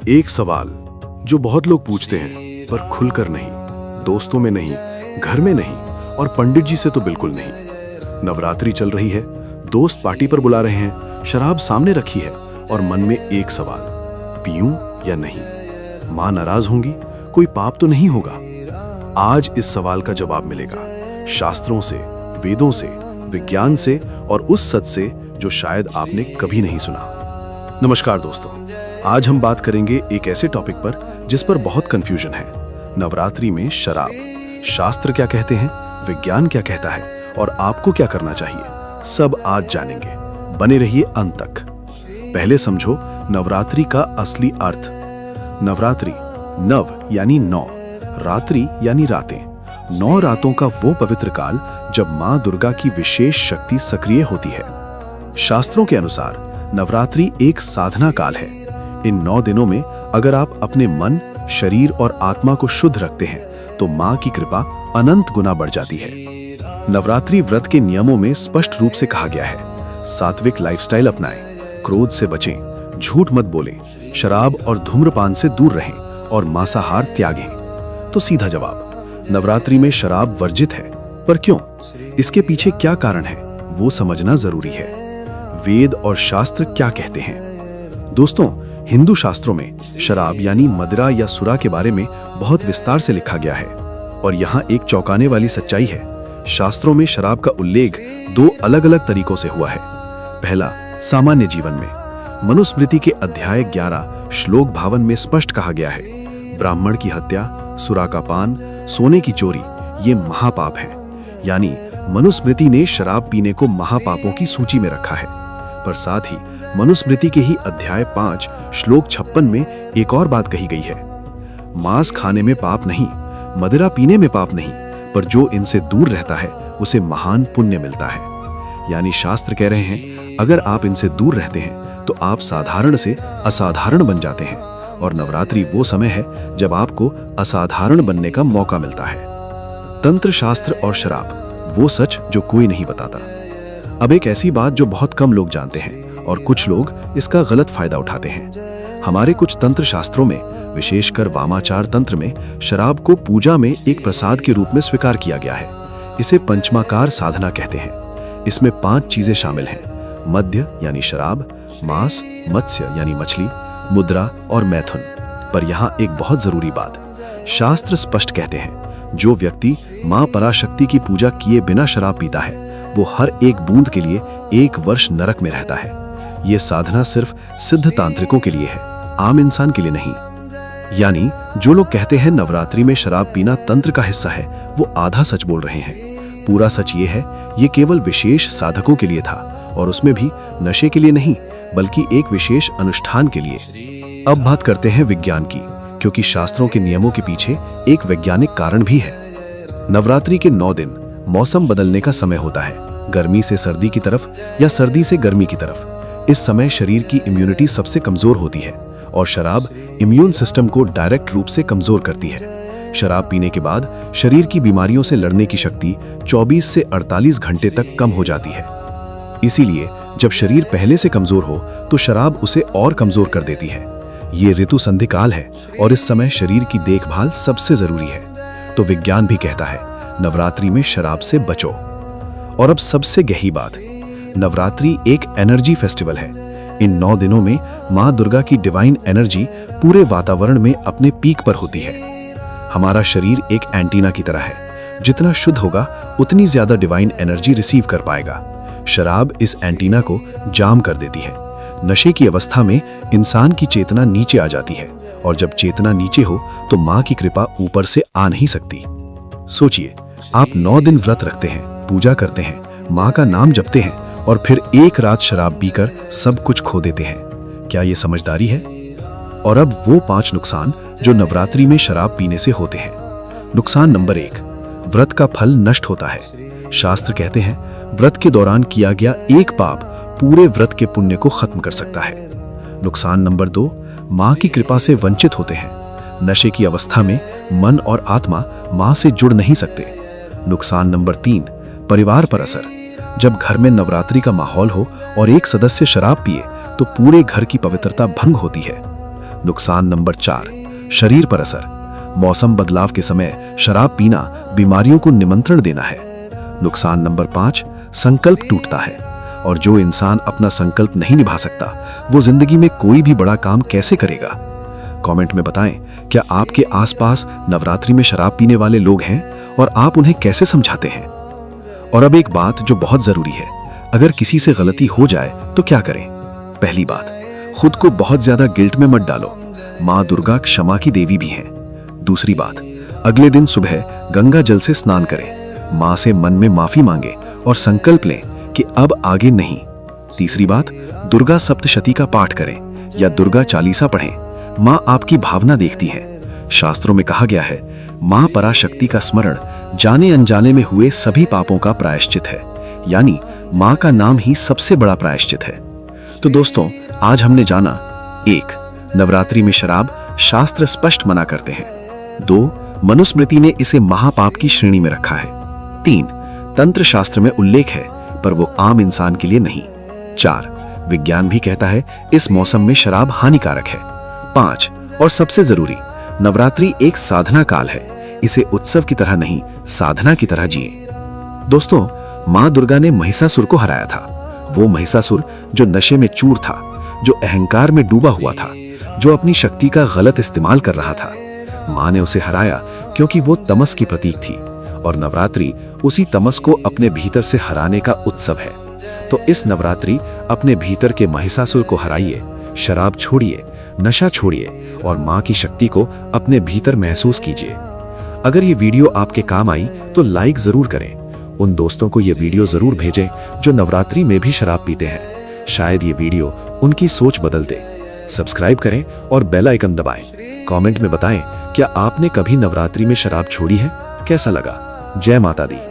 एक सवाल जो बहुत लोग पूछते हैं पर खुलकर नहीं, दोस्तों में नहीं, घर में नहीं और पंडित जी से तो बिल्कुल नहीं। नवरात्रि चल रही है, दोस्त पार्टी पर बुला रहे हैं, शराब सामने रखी है और मन में एक सवाल, पीऊं या नहीं? मां नाराज होंगी? कोई पाप तो नहीं होगा? आज इस सवाल का जवाब मिलेगा, शास्त्रों से, वेदों से, विज्ञान से और उस सच से जो शायद आपने कभी नहीं सुना। नमस्कार दोस्तों, आज हम बात करेंगे एक ऐसे टॉपिक पर जिस पर बहुत कंफ्यूजन है। नवरात्रि में शराब, शास्त्र क्या कहते हैं, विज्ञान क्या कहता है और आपको क्या करना चाहिए, सब आज जानेंगे। बने रहिए अंत तक। पहले समझो नवरात्रि का असली अर्थ। नवरात्रि, नव यानी 9, रात्रि यानी रातें। 9 रातों का वो पवित्र काल जब मां दुर्गा की विशेष शक्ति सक्रिय होती है। शास्त्रों के अनुसार नवरात्रि एक साधना काल है। इन 9 दिनों में अगर आप अपने मन, शरीर और आत्मा को शुद्ध रखते हैं तो मां की कृपा अनंत गुना बढ़ जाती है। नवरात्रि व्रत के नियमों में स्पष्ट रूप से कहा गया है, सात्विक लाइफस्टाइल अपनाएं, क्रोध से बचें, झूठ मत बोलें, शराब और धूम्रपान से दूर रहें और मांसाहार त्यागें। तो सीधा जवाब, नवरात्रि में शराब वर्जित है। पर क्यों? इसके पीछे क्या कारण है वो समझना जरूरी है। वेद और शास्त्र क्या कहते हैं? दोस्तों, हिंदू शास्त्रों में शराब यानी मदिरा या सुरा के बारे में बहुत विस्तार से लिखा गया है। और यहाँ एक चौंकाने वाली सच्चाई है, शास्त्रों में शराब का उल्लेख 2 अलग अलग तरीकों से हुआ है। पहला, सामान्य जीवन में मनुस्मृति के अध्याय 11 श्लोक 52 में स्पष्ट कहा गया है, ब्राह्मण की हत्या, सुरा का पान, सोने की चोरी ये महापाप है। यानी मनुस्मृति ने शराब पीने को महापापों की सूची में रखा है। पर साथ ही मनुस्मृति के ही अध्याय 5 श्लोक 56 में एक और बात कही गई है, मांस खाने में पाप नहीं, मदिरा पीने में पाप नहीं, पर जो इनसे दूर रहता है उसे महान पुण्य मिलता है। यानी शास्त्र कह रहे हैं, अगर आप इनसे दूर रहते हैं तो आप साधारण से असाधारण बन जाते हैं। और नवरात्रि वो समय है जब आपको असाधारण बनने का मौका मिलता है। तंत्र शास्त्र और शराब, वो सच जो कोई नहीं बताता। अब एक ऐसी बात जो बहुत कम लोग जानते हैं और कुछ लोग इसका गलत फायदा उठाते हैं। हमारे कुछ तंत्र शास्त्रों में, विशेषकर वामाचार तंत्र में, शराब को पूजा में एक प्रसाद के रूप में स्वीकार किया गया है। इसे पंचमाकार साधना कहते हैं। इसमें 5 चीजें शामिल हैं, मद्य यानी शराब, मांस, मत्स्य यानी मछली, मुद्रा और मैथुन। पर यहाँ एक बहुत जरूरी बात, शास्त्र स्पष्ट कहते हैं, जो व्यक्ति मां पराशक्ति की पूजा किए बिना शराब पीता है वो हर एक बूंद के लिए 1 वर्ष नरक में रहता है। ये साधना सिर्फ सिद्ध तांत्रिकों के लिए है, आम इंसान के लिए नहीं। यानी जो लोग कहते हैं नवरात्रि में शराब पीना तंत्र का हिस्सा है, वो आधा सच बोल रहे हैं। पूरा सच ये है, ये केवल विशेष साधकों के लिए था, और उसमें भी नशे के लिए नहीं बल्कि एक विशेष अनुष्ठान के लिए। अब बात करते हैं विज्ञान की, क्योंकि शास्त्रों के नियमों के पीछे एक वैज्ञानिक कारण भी है। नवरात्रि के 9 दिन मौसम बदलने का समय होता है, गर्मी से सर्दी की तरफ या सर्दी से गर्मी की तरफ। इस समय शरीर की इम्यूनिटी सबसे कमजोर होती है और शराब इम्यून सिस्टम को डायरेक्ट रूप से कमजोर करती है। शराब पीने के बाद शरीर की बीमारियों से लड़ने की शक्ति 24 से 48 घंटे तक कम हो जाती है। इसीलिए जब शरीर पहले से कमजोर हो तो शराब उसे और कमजोर कर देती है। ये ऋतु संधि काल है और इस समय शरीर की देखभाल सबसे जरूरी है। तो विज्ञान भी कहता है, नवरात्रि में शराब से बचो। और अब सबसे गहरी बात, नवरात्रि एक एनर्जी फेस्टिवल है। इन 9 दिनों में मां दुर्गा की डिवाइन एनर्जी पूरे वातावरण में अपने पीक पर होती है। हमारा शरीर एक एंटीना की तरह है, जितना शुद्ध होगा उतनी ज्यादा डिवाइन एनर्जी रिसीव कर पाएगा। शराब इस एंटीना को जाम कर देती है। नशे की अवस्था में इंसान की चेतना नीचे आ जाती है, और जब चेतना नीचे हो तो मां की कृपा ऊपर से आ नहीं सकती। सोचिए, आप 9 दिन व्रत रखते हैं, पूजा करते हैं, मां का नाम जपते हैं और फिर एक रात शराब पीकर सब कुछ खो देते हैं। क्या ये समझदारी है? और अब वो 5 नुकसान जो नवरात्रि में शराब पीने से होते हैं। नुकसान नंबर 1, व्रत का फल नष्ट होता है। शास्त्र कहते हैं, व्रत के दौरान किया गया एक पाप पूरे व्रत के पुण्य को खत्म कर सकता है। नुकसान नंबर 2, मां की कृपा से वंचित होते हैं। नशे की अवस्था में मन और आत्मा मां से जुड़ नहीं सकते। नुकसान नंबर 3, परिवार पर असर। जब घर में नवरात्रि का माहौल हो और एक सदस्य शराब पिए तो पूरे घर की पवित्रता भंग होती है। नुकसान नंबर 4, शरीर पर असर। मौसम बदलाव के समय शराब पीना बीमारियों को निमंत्रण देना है। नुकसान नंबर 5, संकल्प टूटता है, और जो इंसान अपना संकल्प नहीं निभा सकता वो जिंदगी में कोई भी बड़ा काम कैसे करेगा। कमेंट में बताएं, क्या आपके आसपास नवरात्रि में शराब पीने वाले लोग हैं और आप उन्हें कैसे समझाते हैं। और अब एक बात जो बहुत जरूरी है, अगर किसी से गलती हो जाए तो क्या करें। पहली बात, खुद को बहुत ज्यादा गिल्ट में मत डालो, माँ दुर्गा क्षमा की देवी भी हैं। दूसरी बात, अगले दिन सुबह गंगा जल से स्नान करें, माँ से मन में माफी मांगे और संकल्प लें कि अब आगे नहीं। तीसरी बात, दुर्गा सप्तशती का पाठ करें या दुर्गा चालीसा पढ़ें, माँ आपकी भावना देखती है। शास्त्रों में कहा गया है, माँ पराशक्ति का स्मरण जाने अनजाने में हुए सभी पापों का प्रायश्चित है, यानी माँ का नाम ही सबसे बड़ा प्रायश्चित है। तो दोस्तों, आज हमने जाना 1, नवरात्रि में शराब शास्त्र स्पष्ट मना करते हैं। 2, मनुस्मृति ने इसे महापाप की श्रेणी में रखा है। 3, तंत्र शास्त्र में उल्लेख है पर वो आम इंसान के लिए नहीं। 4, विज्ञान भी कहता है इस मौसम में शराब हानिकारक है। 5, और सबसे जरूरी, नवरात्रि एक साधना काल है, इसे उत्सव की तरह नहीं साधना की तरह जिए। दोस्तों, माँ दुर्गा ने महिषासुर को हराया था। वो महिषासुर जो नशे में चूर था, जो अहंकार में डूबा हुआ था, जो अपनी शक्ति का गलत इस्तेमाल कर रहा था। माँ ने उसे हराया क्योंकि वो तमस की प्रतीक थी, और नवरात्रि उसी तमस को अपने भीतर से हराने का उत्सव है। तो इस नवरात्रि अपने भीतर के महिषासुर को हराइए, शराब छोड़िए, नशा छोड़िए और माँ की शक्ति को अपने भीतर महसूस कीजिए। अगर ये वीडियो आपके काम आई तो लाइक जरूर करें। उन दोस्तों को ये वीडियो जरूर भेजें जो नवरात्रि में भी शराब पीते हैं, शायद ये वीडियो उनकी सोच बदल दे। सब्सक्राइब करें और बेल आइकन दबाएं। कमेंट में बताएं, क्या आपने कभी नवरात्रि में शराब छोड़ी है, कैसा लगा। जय माता दी।